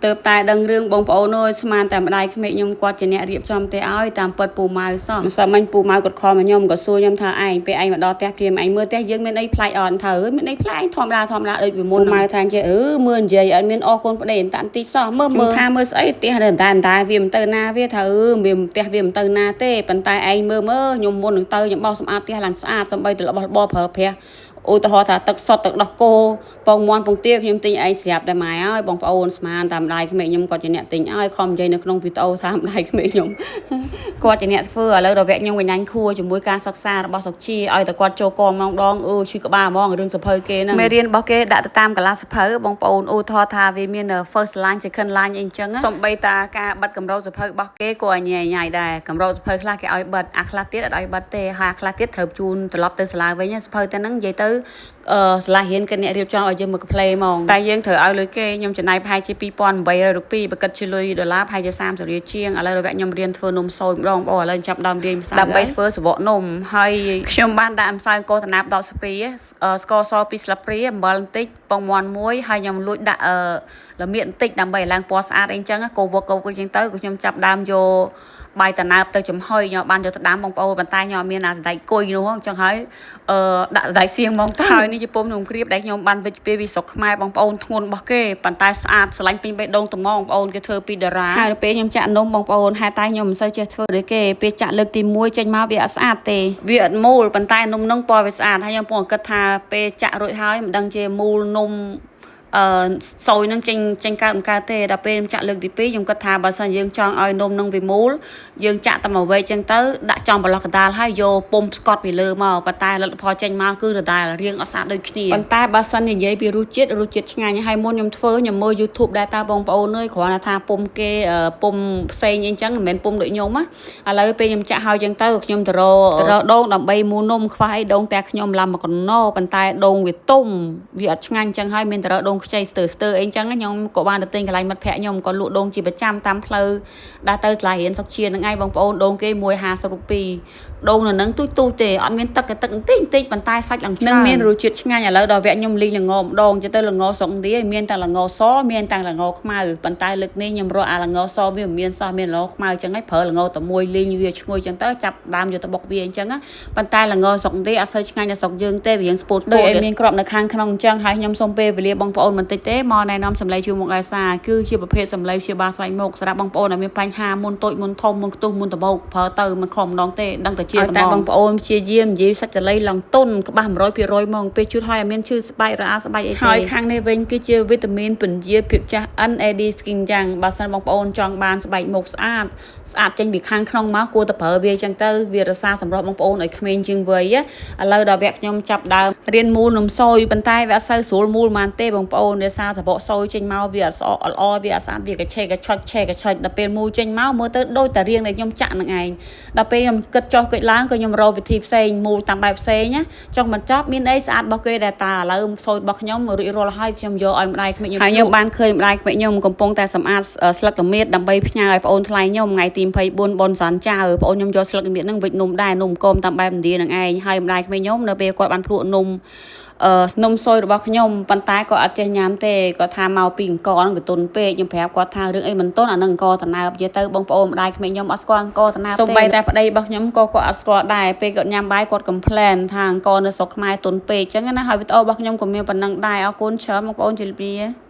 ទៅតែដឹងរឿងបងប្អូនអើយស្មានតែម្ដាយក្មេកខ្ញុំគាត់ជាអ្នករៀបចំទេឲ្យតាមពិតពូម៉ៅសោះមិនសមមិញពូម៉ៅគាត់ខលមកខ្ញុំក៏សួរខ្ញុំថាឯងពេលឯងមកដល់ផ្ទះព្រាមឯងមើលផ្ទះយើងមានអីប្លែកអត់ទៅមានអីប្លែកធម្មតាដូចពីមុនម៉ៅថាចេះមើលនិយាយអត់មានអស់កូនប្តីតាន់តិចសោះមើលថាមើលស្អីផ្ទះតែវាមិនទៅណាវាថាវាផ្ទះវាមិនទៅណាទេប៉ុន្តែឯងមើលខ្ញុំមុននឹងទៅខ្ញុំបោសសម្អាតផ្ទះឡើងស្អាតសំបីតែរបស់របរប្រើប្រាស់ឧទាហរណ៍ថាទឹកសុទ្ធទឹកដោះគោពងមាន់ពងទាខ្ញុំទិញឯងស្រាប់តែម៉ែហើយបងប្អូនស្មានតាមម្ដាយក្មេកខ្ញុំគាត់ជាអ្នកទិញឲ្យខំនិយាយនៅក្នុងវីដេអូថាម្ដាយក្មេកខ្ញុំគាត់ជាអ្នកធ្វើឥឡូវដល់វគ្គខ្ញុំកញ្ញាញ់ខួរជាមួយការសិក្សារបស់សុកជាឲ្យតែគាត់ចូលកងម្ដងឈឺក្បាលហ្មងរឿងសភៅគេហ្នឹងមេរៀនរបស់គេដាក់ទៅតាមកាលាសភៅបងប្អូនឧទាហរណ៍ថាវាមាន first line second line អីចឹងសំបីតាការបិទកម្រោសភៅរបស់គេក៏ញ៉ៃដែរកម្រោសភៅខ្លះគេឲ្យបិទអាខ្លះទៀតអត់ឲ្យបិទទេហើយខ្លះទៀតត្រូវជូនត្រឡប់ទៅសាលាវិញសភៅតែហ្នឹងនិយាយទៅសាលារៀនគេអ្នករៀបចំឲ្យយើងមកផ្លេហ្មងតែយើងត្រូវឲ្យលុយគេខ្ញុំចំណាយប្រហែលជា2800រូបបើគិតជាលុយដុល្លារប្រហែលជា30រៀលជាងឥឡូវរយៈខ្ញុំរៀនធ្វើនំសូយម្ដងបងឥឡូវចាប់ដើមរៀនភាសាដើម្បីធ្វើសបកនំហើយខ្ញុំបានដាក់ម្សៅកូរតំណាប10ស្ព្រីស្ករស2ស្លាបព្រាអំបិលបន្តិចពងមាន់មួយហើយខ្ញុំលួចដាក់ល្មៀតបន្តិចដើម្បីឲ្យឡើងពណ៌ស្អាតអីចឹងកូរវឹកអញ្ចឹងទៅខ្ញុំចាប់ដើមយកបាយតំណើបទៅចំហុយខ្ញុំបានយកទៅដាំបងប្អូនប៉ុន្តែខ្ញុំអត់មានអាសណ្ដែកគុយនោះអញ្ចឹងហើយដាក់សណ្ដែកសៀងហ្មងទៅហើយនេះជាពុំខ្ញុំគ្រាបដែលខ្ញុំបានវិជ្ជពីស្រុកខ្មែរបងប្អូនធ្ងន់របស់គេប៉ុន្តែស្អាតស្រឡាញ់ពេញបេះដូងត្មងបងប្អូនគេធ្វើពីតារាហើយពេលខ្ញុំចាក់នំបងប្អូនហេតុតែខ្ញុំមិនសូវចេះធ្វើដូចគេពេលចាក់លើកទី1ចេញមកវាអត់ស្អាតទេវាអត់មូលប៉ុន្តែនំនឹងពណ៌វាស្អាតហើយខ្ញុំពងគិតថាពេលចាក់រួចហើយមិនដឹងជាមូលនំសូយនឹងចេញកើតទេដល់ពេលខ្ញុំចាក់លើកទី2ខ្ញុំគិតថាបើសិនយើងចង់ឲ្យនំនឹងវាមូលយើងចាក់តែមួយវែកចឹងទៅដាក់ចំប្រឡោះកដាលហើយយកពុំស្កត់ពីលើមកប៉ុន្តែលទ្ធផលចេញមកគឺដដែលរៀងអត់ស្អាតដូចគ្នាប៉ុន្តែបើសិននិយាយពីរសជាតិឆ្ងាញ់ហើយមុនខ្ញុំធ្វើខ្ញុំមើល YouTube ដែរតើបងប្អូនអើយគ្រាន់តែថាពុំគេពុំផ្សេងអីចឹងមិនមែនពុំដូចខ្ញុំណាឥឡូវពេលខ្ញុំចាក់ហើយចឹងទៅខ្ញុំទៅរកដូងដើម្បីមូលនំខ្វះអីដូងតែខ្ញុំឡាំមកកណោប៉ុន្តែដូងវាទុំវាអត់ឆ្ងាញ់ចឹងហើយមានតែរកដូងខ្ចីស្ទើអីចឹងខ្ញុំក៏បានទៅទិញកន្លែងមិត្តភ័ក្ដិខ្ញុំក៏លក់ដូងជាប្រចាំតាមផ្លូវដើរទៅសាលារៀនសុកជានឹងឯងបងប្អូនដូងគេ150រូបដូងនៅនឹងទូចទេអត់មានទឹកបន្តិចប៉ុន្តែសាច់ឡើងនឹងមានរសជាតិឆ្ងាញ់ឥឡូវដល់វគ្គខ្ញុំលីងល្ងម្ដងទៅល្ងសុកនេះមានតែល្ងសមានតែល្ងខ្មៅប៉ុន្តែលើកនេះខ្ញុំរកអាល្ងសវាមិនមានសោះមានល្ងខ្មៅចឹងហើយប្រើល្ងតែមួយលីងវាឈ្ងុយចឹងទៅចាប់ដើមយកទៅបុកវាអញ្ចឹងប៉ុន្តែល្ងសុកនេះអត់សូវឆ្ងាញ់ដល់សុកយើងទេវារៀងស្ពោតដូចមានគ្រាប់នៅខាងក្នុងអញ្ចឹងហើយខ្ញុំសូមពេលវេលាបងប្អូនបន្តិចទេមកណែនាំសម្លេងជួយមកឯសាគឺជាប្រភេទសម្លេងព្យាបាលស្វែងមុខសម្រាប់បងប្អូនដែលមានបញ្ហាមុនតូចមុនធំមុនខ្ទុះមុនដបោកប្រើទៅមិនខំម្ដងទេដឹងតែជាតែបងប្អូនព្យាយាមនិយាយសាច់ចលៃឡើងទុនក្បាស់ 100% ហ្មងពេលជូតហើយអត់មានឈឺស្បែករអាស្បែកអីទេហើយខាងនេះវិញគឺជាវីតាមីនពន្យាភាពចាស់ NAD Skin យ៉ាងបើសិនបងប្អូនចង់បានស្បែកមុខស្អាតចេញពីខាងក្នុងមកគួរតែប្រើវាអញ្ចឹងទៅវារក្សាសម្រស់បងប្អូនឲ្យក្មេងជាងវ័យឥឡូវដល់វគ្គខ្ញុំចាប់ដើមរៀនមូលនំសូយប៉ុន្តែវាអត់សូវស្រួលមូលប៉ុន្មានទេបងប្អូនដោយសារសបកសូយចេញមកវាអត់ស្អកល្អវាអត់ស្អាតវាកឆេកឆុចដល់ពេលមូលចេញមកមើលទៅដូចតែរៀងដែលខ្ញុំចាក់នឹងឯងដល់ពេលខ្ញុំគិតចុះគិតឡើងក៏ខ្ញុំរកវិធីផ្សេងមូលតាមបែបផ្សេងណាចុះមិនចប់មានអីស្អាតរបស់គេដែរតាឥឡូវសូយរបស់ខ្ញុំរួចរាល់ហើយខ្ញុំយកឲ្យម្ដាយក្មេកខ្ញុំហើយខ្ញុំបានឃើញម្ដាយក្មេកខ្ញុំកំពុងតែសម្អាតស្លឹកល្មៀតដើម្បីផ្ញើឲ្យប្អូនថ្លៃខ្ញុំថ្ងៃទី24បុណ្យសែនចៅប្អូនខ្ញុំយកស្លឹកល្មៀតហ្នឹងវិចនំដែរនំកុំតាមបែបឥណ្ឌានឹងឯងហើយម្ដាយក្មេកខ្ញុំនៅពេលគាត់បានភ្លក់នំសូយរបស់ខ្ញុំប៉ុន្តែគាត់អត់ចេះញ៉ាំទេគាត់ថាមកពីអង្គរហ្នឹងវាទុនពេកខ្ញុំប្រាប់គាត់ថារឿងអីមិនទុនអានឹងអង្គរតំណើបនិយាយទៅបងប្អូនម្ដាយក្មេកខ្ញុំអត់ស្គាល់អង្គរតំណើបទេសូម្បីតែប្តីរបស់ខ្ញុំក៏គាត់អត់ស្គាល់ដែរពេលគាត់ញ៉ាំបាយគាត់ complain ថាអង្គរនៅស្រុកខ្មែរទុនពេកអញ្ចឹងណាហើយវីដេអូរបស់ខ្ញុំក៏មានប៉ុណ្ណឹងដែរអរគុណច្រើនបងប្អូនជម្រាបលា